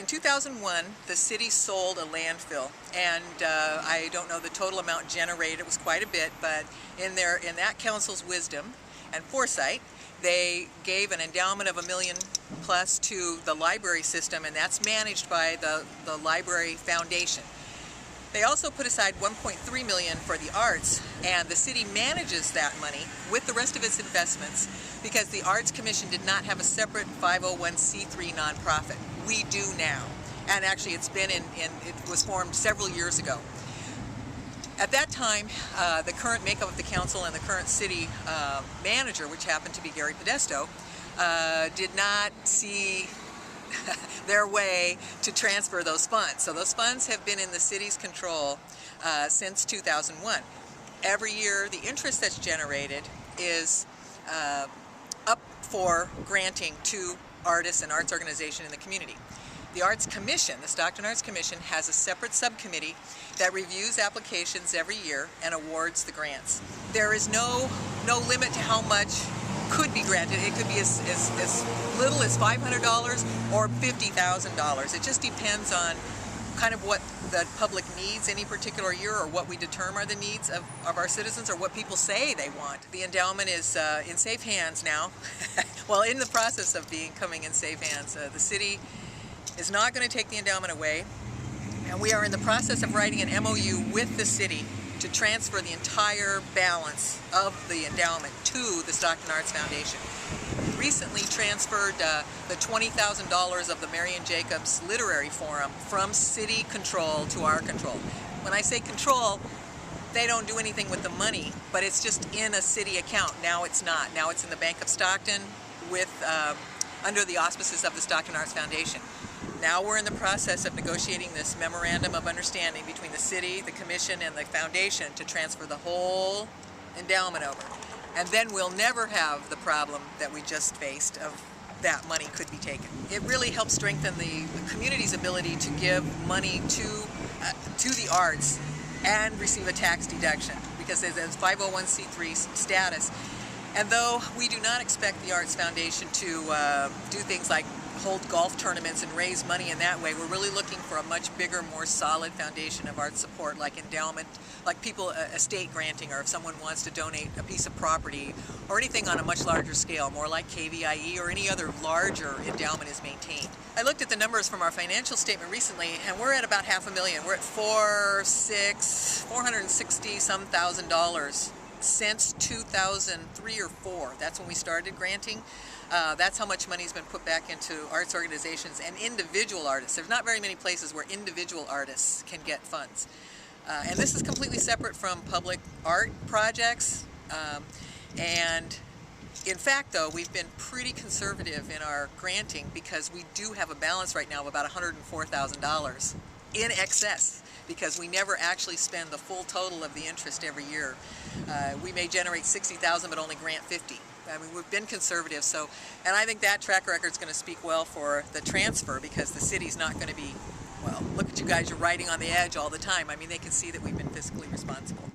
In 2001, the city sold a landfill, and I don't know the total amount generated. It was quite a bit, but in that council's wisdom and foresight, they gave an endowment of $1 million plus to the library system, and that's managed by the Library Foundation. They also put aside $1.3 million for the arts, and the city manages that money with the rest of its investments because the Arts Commission did not have a separate 501c3 nonprofit. We do now, and actually it was formed several years ago. At that time, the current makeup of the council and the current city manager, which happened to be Gary Podesto, did not see their way to transfer those funds. So those funds have been in the city's control since 2001. Every year, the interest that's generated is up for granting to artists and arts organizations in the community. The Arts Commission, the Stockton Arts Commission, has a separate subcommittee that reviews applications every year and awards the grants. There is no limit to how much could be granted. It could be as little as $500 or $50,000. It just depends on kind of what the public needs any particular year, or what we determine are the needs of our citizens, or what people say they want. The endowment is in safe hands now. Well, in the process of coming in safe hands. The city is not going to take the endowment away, and we are in the process of writing an MOU with the city to transfer the entire balance of the endowment to the Stockton Arts Foundation. We recently transferred the $20,000 of the Marion Jacobs Literary Forum from city control to our control. When I say control, they don't do anything with the money, but it's just in a city account. Now it's not. Now it's in the Bank of Stockton under the auspices of the Stockton Arts Foundation. Now we're in the process of negotiating this memorandum of understanding between the city, the commission, and the foundation to transfer the whole endowment over. And then we'll never have the problem that we just faced of that money could be taken. It really helps strengthen the community's ability to give money to the arts and receive a tax deduction, because there's 501c3 status. And though we do not expect the Arts Foundation to do things like hold golf tournaments and raise money in that way, we're really looking for a much bigger, more solid foundation of art support, like endowment, like people estate granting, or if someone wants to donate a piece of property, or anything on a much larger scale, more like KVIE or any other larger endowment is maintained. I looked at the numbers from our financial statement recently, and we're at about $500,000. We're at $460-some thousand since 2003 or 4. That's when we started granting. That's how much money has been put back into arts organizations and individual artists. There's not very many places where individual artists can get funds. And this is completely separate from public art projects. And in fact, though, we've been pretty conservative in our granting, because we do have a balance right now of about $104,000 in excess, because we never actually spend the full total of the interest every year. We may generate $60,000 but only grant $50,000. I mean, we've been conservative, and I think that track record is going to speak well for the transfer, because the city's not going to be, well, look at you guys, you're riding on the edge all the time. I mean, they can see that we've been fiscally responsible.